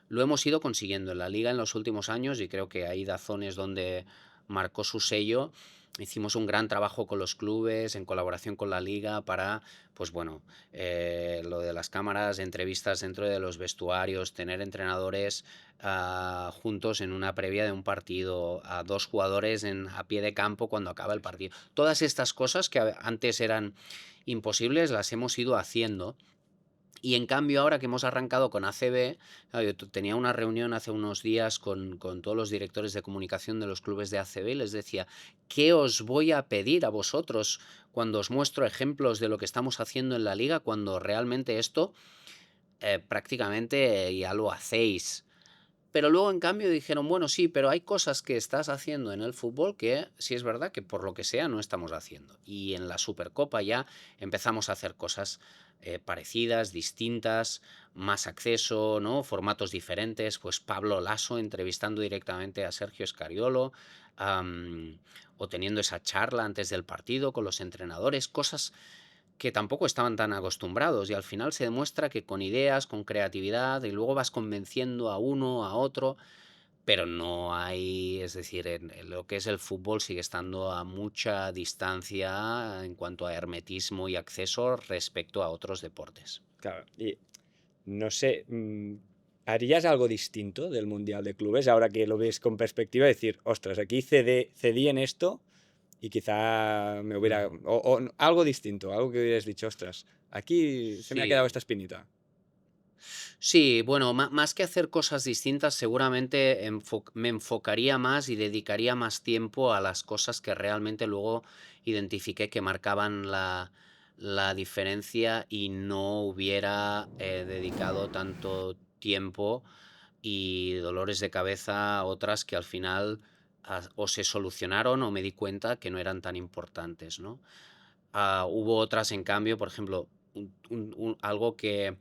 Lo hemos ido consiguiendo en la liga en los últimos años y creo que ahí Dazón es donde marcó su sello. Hicimos un gran trabajo con los clubes, en colaboración con la liga, para, pues bueno, lo de las cámaras, entrevistas dentro de los vestuarios, tener entrenadores juntos en una previa de un partido, a dos jugadores a pie de campo cuando acaba el partido. Todas estas cosas que antes eran imposibles las hemos ido haciendo. Y en cambio, ahora que hemos arrancado con ACB, claro, yo tenía una reunión hace unos días con todos los directores de comunicación de los clubes de ACB y les decía, ¿qué os voy a pedir a vosotros cuando os muestro ejemplos de lo que estamos haciendo en la liga, cuando realmente esto prácticamente ya lo hacéis? Pero luego, en cambio, dijeron, bueno, sí, pero hay cosas que estás haciendo en el fútbol que sí es verdad que por lo que sea no estamos haciendo. Y en la Supercopa ya empezamos a hacer cosas parecidas, distintas, más acceso, ¿no? Formatos diferentes. Pues Pablo Lasso entrevistando directamente a Sergio Scariolo, am, o teniendo esa charla antes del partido con los entrenadores, cosas que tampoco estaban tan acostumbrados, y al final se demuestra que con ideas, con creatividad, y luego vas convenciendo a uno, a otro, pero no hay, es decir, en lo que es el fútbol sigue estando a mucha distancia en cuanto a hermetismo y acceso respecto a otros deportes.
Claro, y no sé, ¿harías algo distinto del Mundial de Clubes ahora que lo ves con perspectiva? Decir, ostras, aquí cedí en esto y quizá me hubiera...
Ujú.
O algo distinto, algo que hubieras dicho, ostras, aquí se me ha quedado
Sí,
esta espinita.
sí, bueno, más que hacer cosas distintas, seguramente me enfocaría más y dedicaría más tiempo a las cosas que realmente luego identifiqué que marcaban la diferencia, y no hubiera dedicado tanto tiempo y dolores de cabeza a otras que al final o se solucionaron o me di cuenta que no eran tan importantes, ¿no? Hubo otras, en cambio, por ejemplo, algo que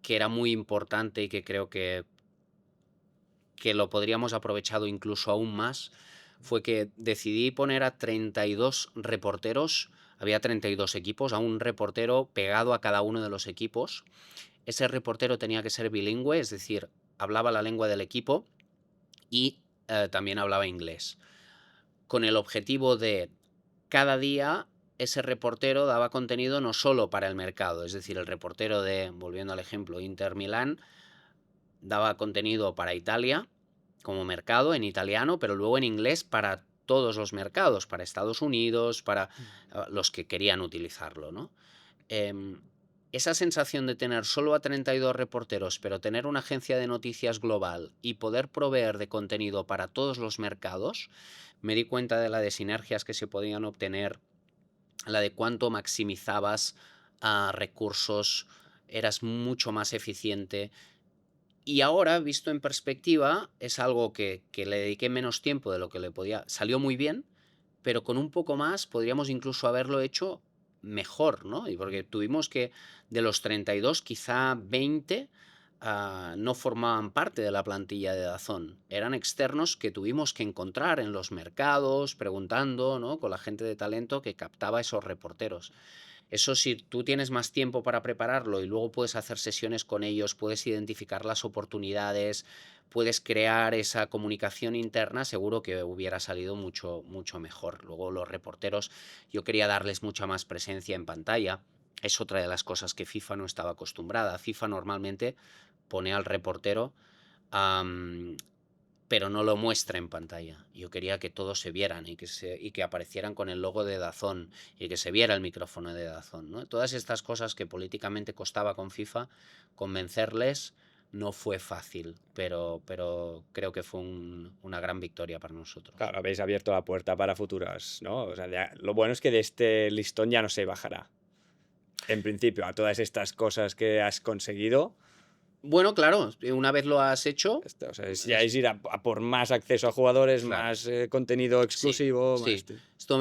era muy importante y que creo que lo podríamos aprovechado incluso aún más, fue que decidí poner a 32 reporteros, había 32 equipos, a un reportero pegado a cada uno de los equipos. Ese reportero tenía que ser bilingüe, es decir, hablaba la lengua del equipo y también hablaba inglés, con el objetivo de cada día ese reportero daba contenido no solo para el mercado, es decir, el reportero de, volviendo al ejemplo, Inter Milán, daba contenido para Italia como mercado en italiano, pero luego en inglés para todos los mercados, para Estados Unidos, para los que querían utilizarlo, ¿no? Em, Esa sensación de tener solo a 32 reporteros, pero tener una agencia de noticias global y poder proveer de contenido para todos los mercados, me di cuenta de la de sinergias que se podían obtener, la de cuánto maximizabas recursos, eras mucho más eficiente. Y ahora, visto en perspectiva, es algo que le dediqué menos tiempo de lo que le podía. Salió muy bien, pero con un poco más podríamos incluso haberlo hecho mejor, ¿no? Y porque tuvimos que, de los 32, quizá 20 no formaban parte de la plantilla de Dazón. Eran externos que tuvimos que encontrar en los mercados, preguntando, ¿no? Con la gente de talento que captaba esos reporteros. Eso, si tú tienes más tiempo para prepararlo y luego puedes hacer sesiones con ellos, puedes identificar las oportunidades, puedes crear esa comunicación interna, seguro que hubiera salido mucho, mucho mejor. Luego los reporteros, yo quería darles mucha más presencia en pantalla. Es otra de las cosas que FIFA no estaba acostumbrada. FIFA normalmente pone al reportero, am, pero no lo muestra en pantalla. Yo quería que todos se vieran y que aparecieran con el logo de Dazón y que se viera el micrófono de Dazón, ¿no? Todas estas cosas que políticamente costaba con FIFA convencerles, no fue fácil, pero creo que fue una gran victoria para nosotros.
Claro, habéis abierto la puerta para futuras, ¿no? O sea, lo bueno es que de este listón ya no se bajará. En principio, a todas estas cosas que has conseguido,
Bueno, claro, una vez lo has hecho,
o sea, ya es ir a por más acceso a jugadores,
claro.
más contenido
Sí,
exclusivo, más...
sí. Esto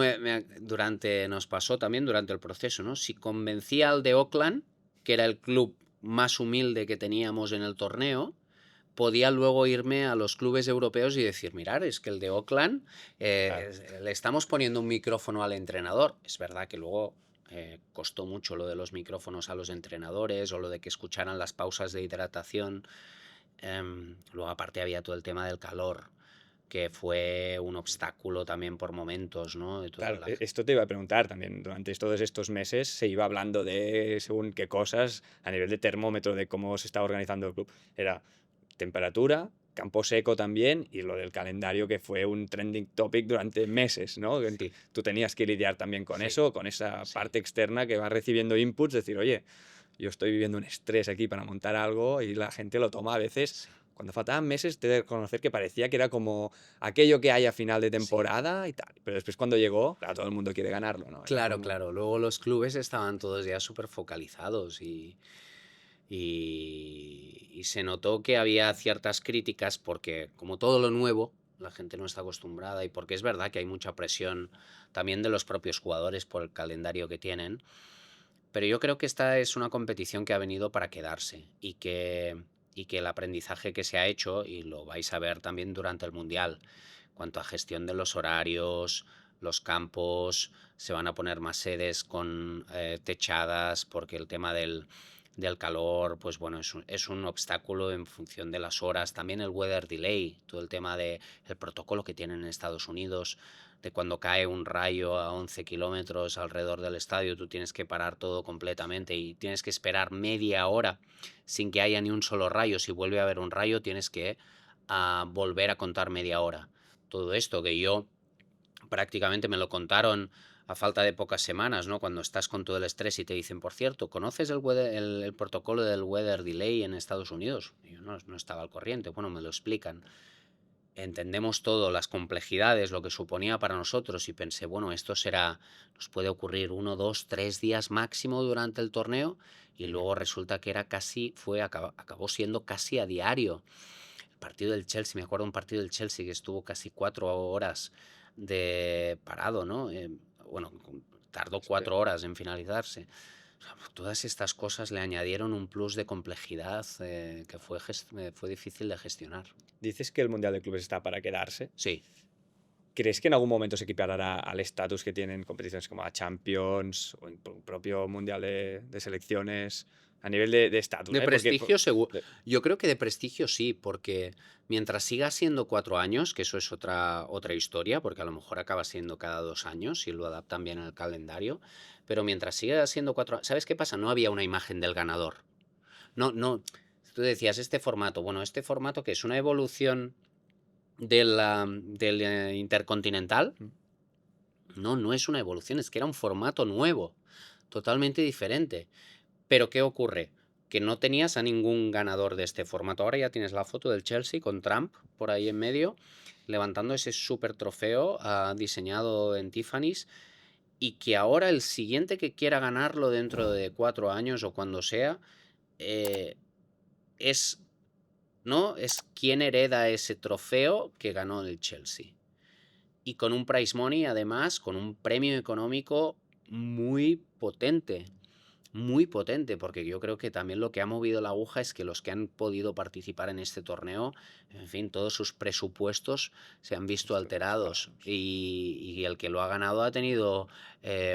nos pasó también durante el proceso, ¿no? Si convencía al de Oakland, que era el club más humilde que teníamos en el torneo, podía luego irme a los clubes europeos y decir, mirar, es que el de Oakland
Claro,
le estamos poniendo un micrófono al entrenador. Es verdad que luego costó mucho lo de los micrófonos a los entrenadores o lo de que escucharan las pausas de hidratación. Luego aparte había todo el tema del calor, que fue un obstáculo también por momentos, ¿no? De toda
Claro,
la...
esto te iba a preguntar también. Durante todos estos meses se iba hablando de según qué cosas a nivel de termómetro, de cómo se estaba organizando el club. Era temperatura, campo seco también y lo del calendario que fue un trending topic durante meses, ¿no?
Sí,
Tú tenías que lidiar también con
sí,
eso, con esa
sí,
parte externa que va recibiendo inputs, decir, oye, yo estoy viviendo un estrés aquí para montar algo y la gente lo toma a veces.
sí,
Cuando faltaban meses, te he de reconocer que parecía que era como aquello que hay a final de
sí.
temporada y tal. Pero después cuando llegó, claro, todo el mundo quiere ganarlo, ¿no? Era
Claro,
como...
claro. Luego los clubes estaban todos ya súper focalizados y se notó que había ciertas críticas porque, como todo lo nuevo, la gente no está acostumbrada y porque es verdad que hay mucha presión también de los propios jugadores por el calendario que tienen. Pero yo creo que esta es una competición que ha venido para quedarse y que el aprendizaje que se ha hecho, y lo vais a ver también durante el Mundial, cuanto a gestión de los horarios, los campos, se van a poner más sedes con techadas, porque el tema del calor, pues bueno, es un obstáculo en función de las horas. También el weather delay, todo el tema del protocolo que tienen en Estados Unidos, de cuando cae un rayo a 11 kilómetros alrededor del estadio, tú tienes que parar todo completamente y tienes que esperar media hora sin que haya ni un solo rayo. Si vuelve a haber un rayo, tienes que volver a contar media hora. Todo esto que yo prácticamente me lo contaron a falta de pocas semanas, ¿no? Cuando estás con todo el estrés y te dicen, por cierto, ¿conoces el protocolo del weather delay en Estados Unidos? Y yo no estaba al corriente. Bueno, me lo explican. Entendemos todo, las complejidades, lo que suponía para nosotros y pensé, bueno, esto será, nos puede ocurrir 1, 2, 3 días máximo durante el torneo y luego resulta que acabó siendo casi a diario. El partido del Chelsea, me acuerdo un partido del Chelsea que estuvo casi 4 horas de parado, ¿no? Bueno, tardó
Hostia.
4 horas en finalizarse. O sea, todas estas cosas le añadieron un plus de complejidad que fue difícil de gestionar.
Dices que el Mundial de Clubes está para quedarse.
Sí.
¿Crees que en algún momento se equiparará al estatus que tienen competiciones como la Champions o el propio Mundial de Selecciones a nivel de estatus?
De
Porque
prestigio, seguro.
de-
Yo creo que de prestigio sí, porque mientras siga siendo 4 años, que eso es otra historia, porque a lo mejor acaba siendo cada 2 años si lo adaptan bien al calendario, pero mientras siga siendo 4 años, ¿sabes qué pasa? No había una imagen del ganador. No, no. Tú decías, este formato, bueno, este formato que es una evolución del Intercontinental, no, no es una evolución, es que era un formato nuevo, totalmente diferente. Pero ¿qué ocurre? Que no tenías a ningún ganador de este formato. Ahora ya tienes la foto del Chelsea con Trump por ahí en medio, levantando ese súper trofeo diseñado en Tiffany's, y que ahora el siguiente que quiera ganarlo dentro de 4 años o cuando sea, eh, es, ¿no? Es quien hereda ese trofeo que ganó el Chelsea. Y con un prize money, además, con un premio económico muy potente, porque yo creo que también lo que ha movido la aguja es que los que han podido participar en este torneo, en fin, todos sus presupuestos se han visto alterados
disparados.
y el que lo ha ganado ha tenido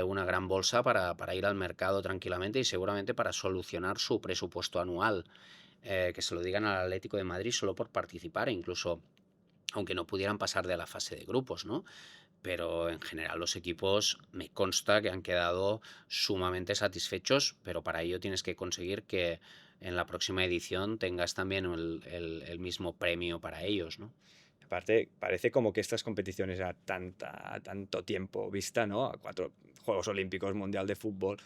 una gran bolsa para ir al mercado tranquilamente y seguramente para solucionar su presupuesto anual. Que se lo digan al Atlético de Madrid solo por participar, incluso aunque no pudieran pasar de la fase de grupos, ¿no? Pero en general los equipos me consta que han quedado sumamente satisfechos, pero para ello tienes que conseguir que en la próxima edición tengas también el mismo premio para ellos, ¿no?
Aparte, parece como que estas competiciones a tanto tiempo vista, ¿no? A 4 Juegos Olímpicos, Mundial de Fútbol,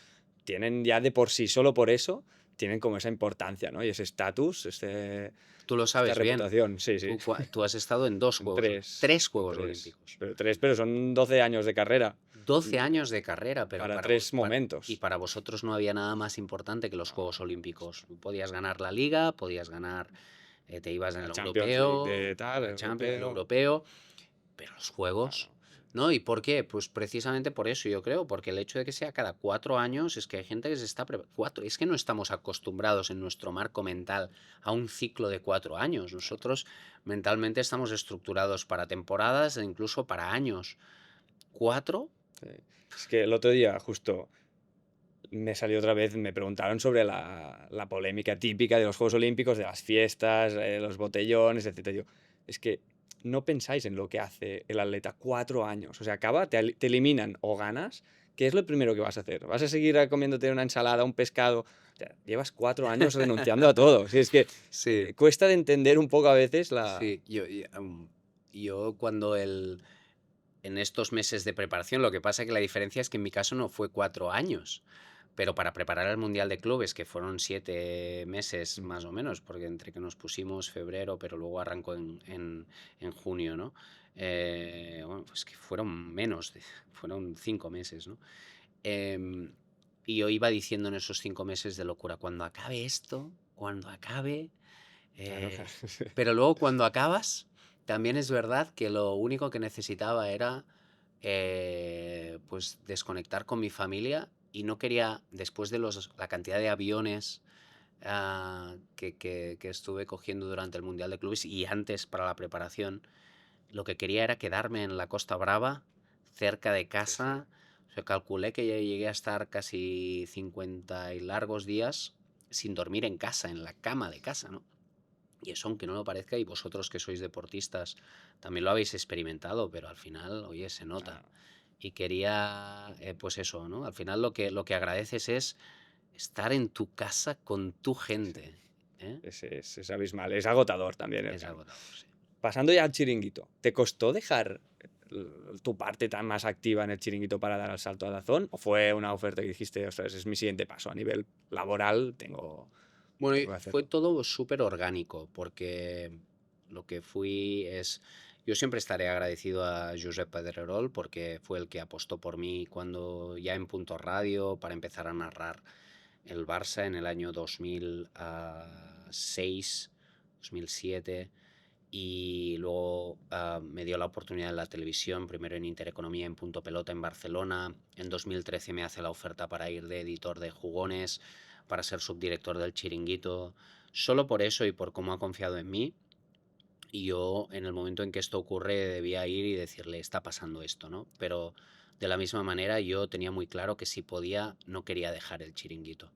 tienen ya de por sí, solo por eso, tienen como esa importancia, ¿no? Y ese estatus,
Tú lo
esta
sabes bien.
reputación, sí, sí.
Tú has estado en
En
tres
en
Juegos
tres.
Olímpicos.
Pero son 12 años de carrera
12 años de carrera, pero
para tres
y
momentos.
para vosotros no había nada más importante que los Juegos Olímpicos. Podías ganar la Liga, podías ganar, te ibas en
La
el
Champions League
europeo,
de tal,
la Champions, el
europeo.
europeo, pero los
Claro.
Juegos, ¿no? ¿Y por qué? Pues precisamente por eso yo creo, porque el hecho de que sea cada 4 años es que hay gente que se está es que no estamos acostumbrados en nuestro marco mental a un ciclo de 4 años. Nosotros mentalmente estamos estructurados para temporadas e incluso para años. ¿4?
Sí. Es que el otro día, justo, me salió otra vez, me preguntaron sobre la polémica típica de los Juegos Olímpicos, de las fiestas, los botellones, etcétera. Yo, es que no pensáis en lo que hace el atleta 4 años. O sea, acaba, te eliminan o ganas. ¿Qué es lo primero que vas a hacer? ¿Vas a seguir comiéndote una ensalada, un pescado? O sea, llevas 4 años renunciando a todo. Si es que
Sí,
cuesta de entender un poco a veces la...
sí. Yo cuando en estos meses de preparación, lo que pasa que la diferencia es que en mi caso no fue 4 años, pero para preparar el Mundial de Clubes, que fueron 7 meses
Mm,
más o menos, porque entre que nos pusimos febrero, pero luego arrancó en junio, ¿no? Bueno, pues que fueron menos, fueron 5 meses, ¿no? Em, y yo iba diciendo en esos 5 meses de locura, cuando acabe esto, cuando acabe...
claro,
eh, pero luego cuando acabas, también es verdad que lo único que necesitaba era pues desconectar con mi familia y no quería, después de la cantidad de aviones que estuve cogiendo durante el Mundial de Clubes y antes para la preparación, lo que quería era quedarme en la Costa Brava, cerca de
sí, sí.
casa. O sea, calculé que ya llegué a estar casi 50 y largos días sin dormir en casa, en la cama de casa, ¿no? Y eso, aunque no lo parezca, y vosotros que sois deportistas también lo habéis experimentado, pero al final, oye, se nota.
Ah,
Y quería, pues eso, ¿no? Al final lo que agradeces es estar en tu casa con tu
sí, sí.
gente, ¿eh?
Es abismal, es agotador también el
Es
cambio.
agotador, sí.
Pasando ya al chiringuito, ¿te costó dejar tu parte tan más activa en el chiringuito para dar el salto a Dazón? ¿O fue una oferta que dijiste, ostras, es mi siguiente paso a nivel laboral,
Bueno, y
tengo que
fue
hacerlo?
todo súper orgánico, porque lo que fui es... Yo siempre estaré agradecido a Josep Pedrerol porque fue el que apostó por mí cuando ya en Punto Radio para empezar a narrar el Barça en el año 2006, 2007 y luego me dio la oportunidad en la televisión, primero en Intereconomía en Punto Pelota en Barcelona, en 2013 me hace la oferta para ir de editor de Jugones, para ser subdirector del Chiringuito, solo por eso y por cómo ha confiado en mí. Y yo, en el momento en que esto ocurre, debía ir y decirle, está pasando esto, ¿no? Pero de la misma manera, yo tenía muy claro que si podía, no quería dejar el Chiringuito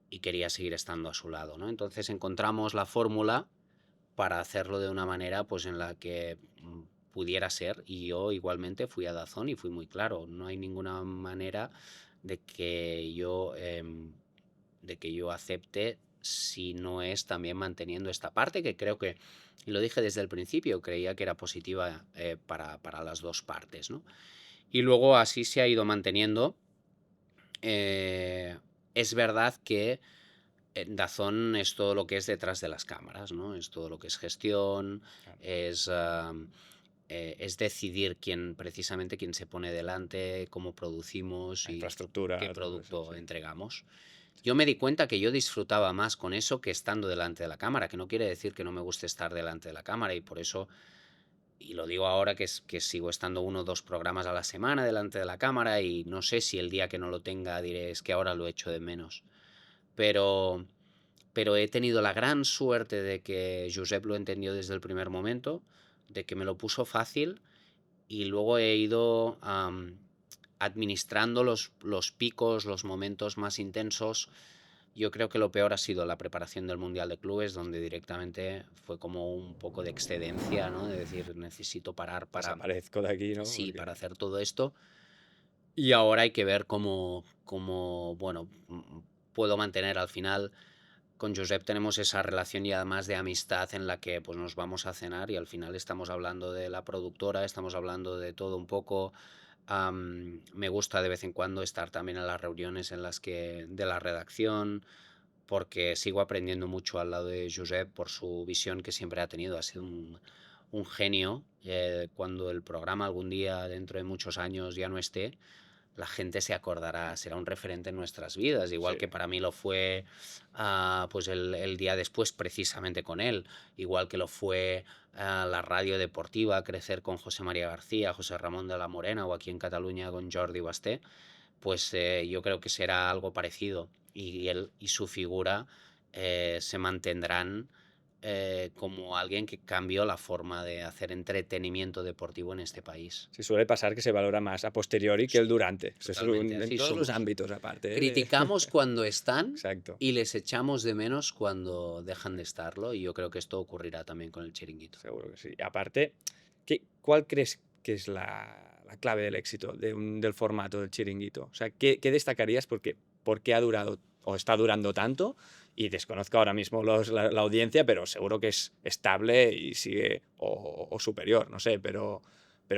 y quería seguir estando a su lado, ¿no? Entonces encontramos la fórmula para hacerlo de una manera pues en la que pudiera ser y yo igualmente fui a Dazón y fui muy claro, no hay ninguna manera de que yo acepte si no es también manteniendo esta parte que creo que, y lo dije desde el principio, creía que era positiva para las dos partes, ¿no? Y luego así se ha ido manteniendo. Es verdad que Dazón es todo lo que es detrás de las cámaras, ¿no? Es todo lo que es gestión,
Claro,
es decidir precisamente quién se pone delante, cómo producimos
la
y qué
infraestructura, todo eso,
producto
sí.
entregamos. Yo me di cuenta que yo disfrutaba más con eso que estando delante de la cámara, que no quiere decir que no me guste estar delante de la cámara y por eso, y lo digo ahora que sigo estando 1 o 2 programas a la semana delante de la cámara y no sé si el día que no lo tenga diré es que ahora lo echo de menos. Pero pero he tenido la gran suerte de que Josep lo entendió desde el primer momento, de que me lo puso fácil y luego he ido administrando los picos, los momentos más intensos. Yo creo que lo peor ha sido la preparación del Mundial de Clubes, donde directamente fue como un poco de excedencia, ¿no? De decir, necesito parar
Desaparezco de aquí, ¿no?
sí,
Porque
para hacer todo esto. Y ahora hay que ver bueno, puedo mantener al final con Josep tenemos esa relación y además de amistad en la que pues nos vamos a cenar y al final estamos hablando de la productora, estamos hablando de todo un poco. Me gusta de vez en cuando estar también en las reuniones de la redacción porque sigo aprendiendo mucho al lado de Josep por su visión que siempre ha tenido. Ha sido un genio. Cuando el programa algún día dentro de muchos años ya no esté, la gente se acordará, será un referente en nuestras vidas, igual
sí,
que para mí lo fue pues el día después precisamente con él, igual que lo fue la radio deportiva, crecer con José María García, José Ramón de la Morena o aquí en Cataluña con Jordi Basté, pues yo creo que será algo parecido y él y su figura se mantendrán como alguien que cambió la forma de hacer entretenimiento deportivo en este país.
Sí, suele pasar que se valora más a posteriori que el
Sí,
durante. Eso es
totalmente,
en
así
todos los
somos.
ámbitos aparte, ¿eh?
Criticamos cuando están
Exacto,
y les echamos de menos cuando dejan de estarlo, y yo creo que esto ocurrirá también con el chiringuito.
seguro que sí. Y aparte, ¿cuál crees que es la clave del éxito del formato del chiringuito? O sea, ¿qué destacarías por qué ha durado o está durando tanto? Y desconozco ahora mismo la audiencia, pero seguro que es estable y sigue o superior, no sé, pero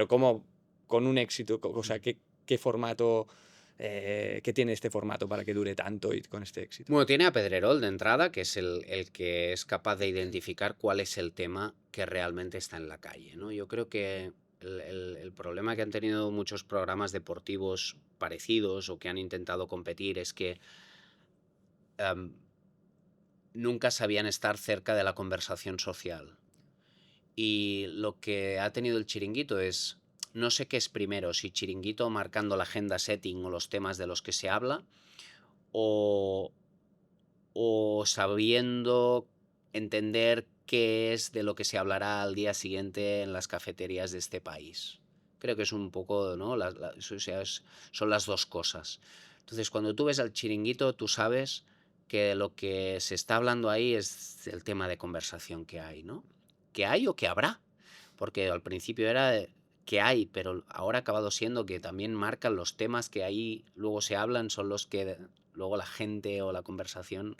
¿cómo con un éxito, o sea, qué formato, qué tiene este formato para que dure tanto y con este éxito?
Bueno, tiene a Pedrerol de entrada, que es el que es capaz de identificar cuál es el tema que realmente está en la calle, ¿no? Yo creo que el problema que han tenido muchos programas deportivos parecidos o que han intentado competir es que em, nunca sabían estar cerca de la conversación social. Y lo que ha tenido el chiringuito es, no sé qué es primero, si chiringuito marcando la agenda setting o los temas de los que se habla, o, o sabiendo entender qué es de lo que se hablará al día siguiente en las cafeterías de este país. Creo que es un poco, ¿no? O sea, son las dos cosas. Entonces, cuando tú ves al chiringuito, tú sabes que lo que se está hablando ahí es el tema de conversación que hay, ¿no? Que hay o que habrá. Porque al principio era que hay, pero ahora ha acabado siendo que también marcan los temas que ahí luego se hablan, son los que luego la gente o la conversación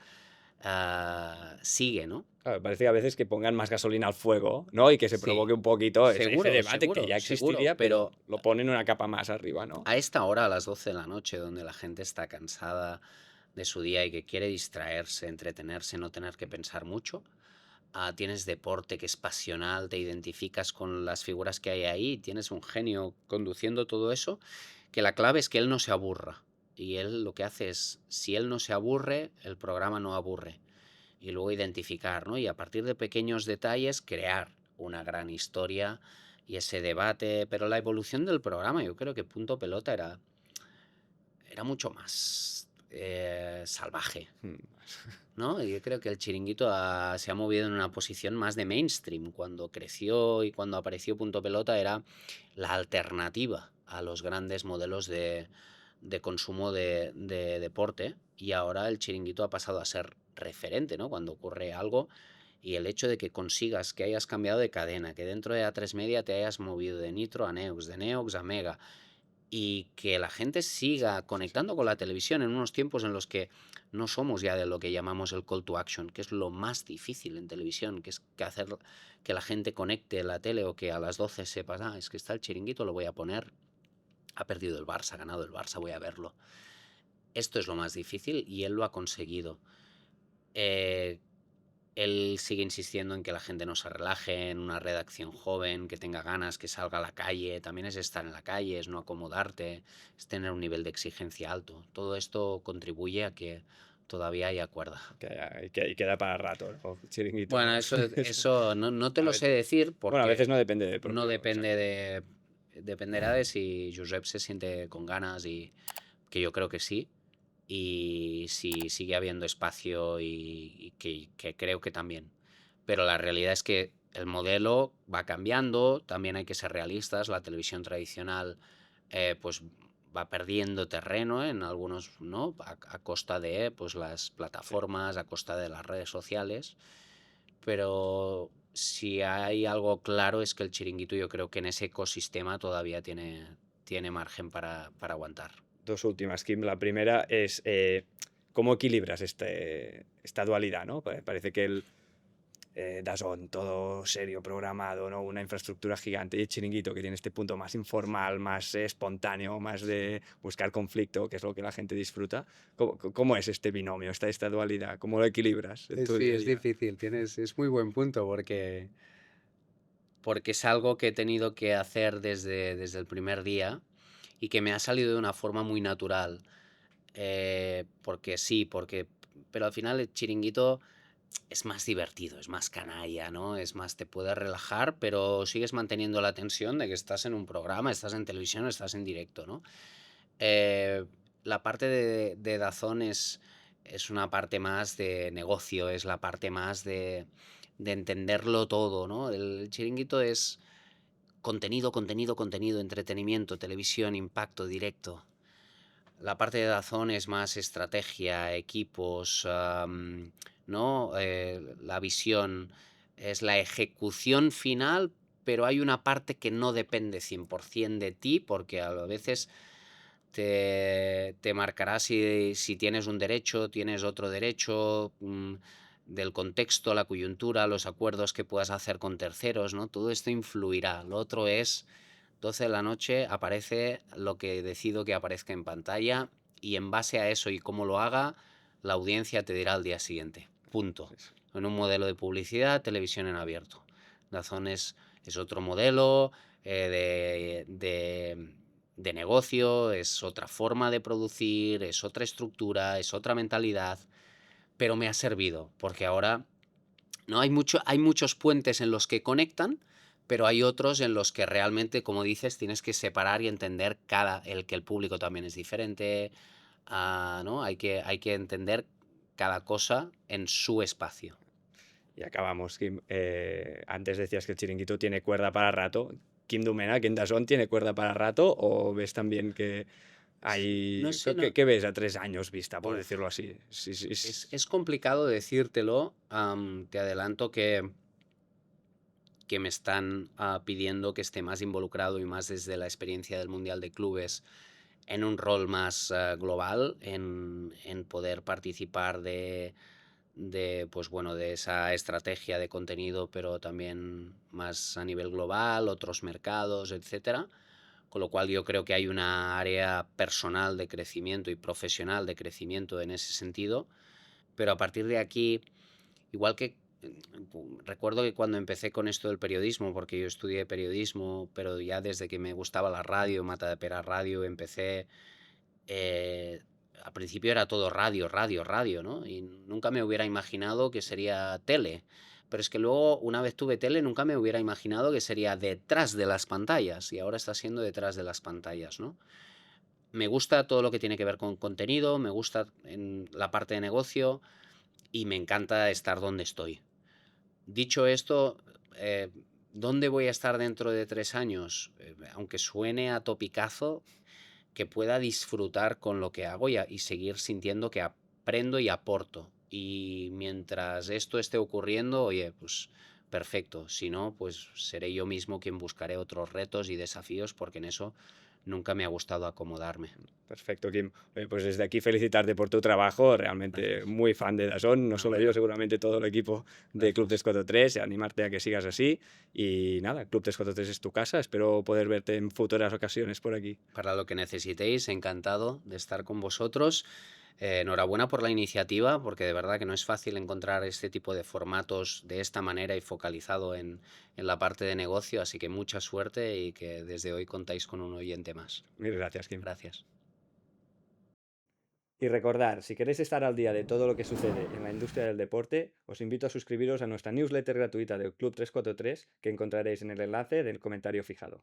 sigue, ¿no?
Claro, parece que a veces que pongan más gasolina al fuego, ¿no? Y que se
Sí,
provoque un poquito ese
seguro,
debate que
seguro,
ya
seguro,
existiría, pero
pero
lo ponen una capa más arriba, ¿no?
a esta hora, a las 12 de la noche, donde la gente está cansada de su día y que quiere distraerse, entretenerse, no tener que pensar mucho, tienes deporte que es pasional, te identificas con las figuras que hay ahí, tienes un genio conduciendo todo eso, que la clave es que él no se aburra. Y él lo que hace es, si él no se aburre, el programa no aburre. Y luego identificar, ¿no? Y a partir de pequeños detalles, crear una gran historia y ese debate. Pero la evolución del programa, yo creo que Punto Pelota era mucho más salvaje,
Mm.
¿no? Y yo creo que el chiringuito se ha movido en una posición más de mainstream. Cuando creció y cuando apareció Punto Pelota era la alternativa a los grandes modelos de consumo de deporte, y ahora el chiringuito ha pasado a ser referente, ¿no? Cuando ocurre algo, y el hecho de que consigas que hayas cambiado de cadena, que dentro de A3 Media te hayas movido de Nitro a Neox, de Neox a Mega, y que la gente siga conectando con la televisión en unos tiempos en los que no somos ya de lo que llamamos el call to action, que es lo más difícil en televisión, que es que hacer que la gente conecte la tele, o que a las 12 sepas, es que está el chiringuito, lo voy a poner, ha perdido el Barça, ha ganado el Barça, voy a verlo. Esto es lo más difícil y él lo ha conseguido. Eh, Él sigue insistiendo en que la gente no se relaje, en una redacción joven, que tenga ganas, que salga a la calle. También es estar en la calle, es no acomodarte, es tener un nivel de exigencia alto. Todo esto contribuye a que todavía haya cuerda.
Que queda para rato, ¿no? Chiringuito,
Bueno,
vamos.
eso no te
A
lo sé
veces,
decir
bueno, a
porque
veces no depende del
no
propio,
depende
exacto.
de... Dependerá de si Josep se siente con ganas, y que yo creo que sí, y si sigue habiendo espacio, y que creo que también. Pero la realidad es que el modelo va cambiando, también hay que ser realistas, la televisión tradicional pues va perdiendo terreno en algunos, ¿no? A costa de pues las
Sí.
plataformas, a costa de las redes sociales, pero si hay algo claro es que el chiringuito, yo creo que en ese ecosistema todavía tiene margen para aguantar.
Dos últimas, Kim. La primera es cómo equilibras esta dualidad, ¿no? Parece que el DAZN, todo serio, programado, ¿no? Una infraestructura gigante, y el chiringuito, que tiene este punto más informal, más espontáneo, más de buscar conflicto, que es lo que la gente disfruta. ¿Cómo es este binomio, esta dualidad? ¿Cómo lo equilibras en tu
Sí,
día a
es
día?
difícil, es muy buen punto, porque es algo que he tenido que hacer desde el primer día, y que me ha salido de una forma muy natural. Porque sí, pero al final el chiringuito es más divertido, es más canalla, ¿no? Es más, te puedes relajar, pero sigues manteniendo la tensión de que estás en un programa, estás en televisión, estás en directo, ¿no? Eh, la parte de Dazón es una parte más de negocio, es la parte más de entenderlo todo, ¿no? El Chiringuito es contenido, contenido, contenido, entretenimiento, televisión, impacto directo. La parte de Dazón es más estrategia, equipos, ¿no? La visión es la ejecución final, pero hay una parte que no depende 100% de ti, porque a veces te marcará si tienes un derecho, tienes otro derecho, del contexto, la coyuntura, los acuerdos que puedas hacer con terceros, ¿no? Todo esto influirá. Lo otro es 12 de la noche, aparece lo que decido que aparezca en pantalla y en base a eso y cómo lo haga, la audiencia te dirá al día siguiente. Punto.
Eso.
En un modelo de publicidad, televisión en abierto. Dazón es otro modelo de negocio, es otra forma de producir, es otra estructura, es otra mentalidad, pero me ha servido porque ahora no hay muchos puentes en los que conectan, pero hay otros en los que realmente, como dices, tienes que separar y entender que el público también es diferente, ¿no? Hay que entender cada cosa en su espacio.
Y acabamos, Kim. Antes decías que el Chiringuito tiene cuerda para rato. Kim Domènech en DAZN tiene cuerda para rato, o ves también que
No
hay...
sé, no.
¿Qué ves a 3 años vista, por
Uf,
decirlo así? Sí, sí,
es complicado decírtelo. Te adelanto que me están pidiendo que esté más involucrado y más desde la experiencia del Mundial de Clubes en un rol más global, en poder participar pues bueno, de esa estrategia de contenido, pero también más a nivel global, otros mercados, etcétera. Con lo cual yo creo que hay una área personal de crecimiento y profesional de crecimiento en ese sentido, pero a partir de aquí, igual que recuerdo que cuando empecé con esto del periodismo, porque yo estudié periodismo, pero ya desde que me gustaba la radio, Mata de Pera Radio, empecé, eh, al principio era todo radio, radio, radio, ¿no? Y nunca me hubiera imaginado que sería tele. Pero es que luego, una vez tuve tele, nunca me hubiera imaginado que sería detrás de las pantallas. Y ahora está siendo detrás de las pantallas, ¿no? Me gusta todo lo que tiene que ver con contenido, me gusta en la parte de negocio y me encanta estar donde estoy. Dicho esto, eh, ¿dónde voy a estar dentro de 3 años? Aunque suene a topicazo, que pueda disfrutar con lo que hago y seguir sintiendo que aprendo y aporto. Y mientras esto esté ocurriendo, oye, pues perfecto. Si no, pues seré yo mismo quien buscaré otros retos y desafíos, porque en eso nunca me ha gustado acomodarme.
Perfecto, Kim. Pues desde aquí felicitarte por tu trabajo, realmente
Gracias.
muy fan de DAZN, no
Ah,
solo yo,
bueno,
seguramente todo el equipo de Club
gracias.
343, animarte a que sigas así. Y nada, Club 343 es tu casa, espero poder verte en futuras ocasiones por aquí.
Para lo que necesitéis, encantado de estar con vosotros. Enhorabuena por la iniciativa, porque de verdad que no es fácil encontrar este tipo de formatos de esta manera y focalizado en la parte de negocio, así que mucha suerte y que desde hoy contáis con un oyente más.
Mil gracias, Kim.
Gracias.
Y recordar, si queréis estar al día de todo lo que sucede en la industria del deporte, os invito a suscribiros a nuestra newsletter gratuita del Club 343 que encontraréis en el enlace del comentario fijado.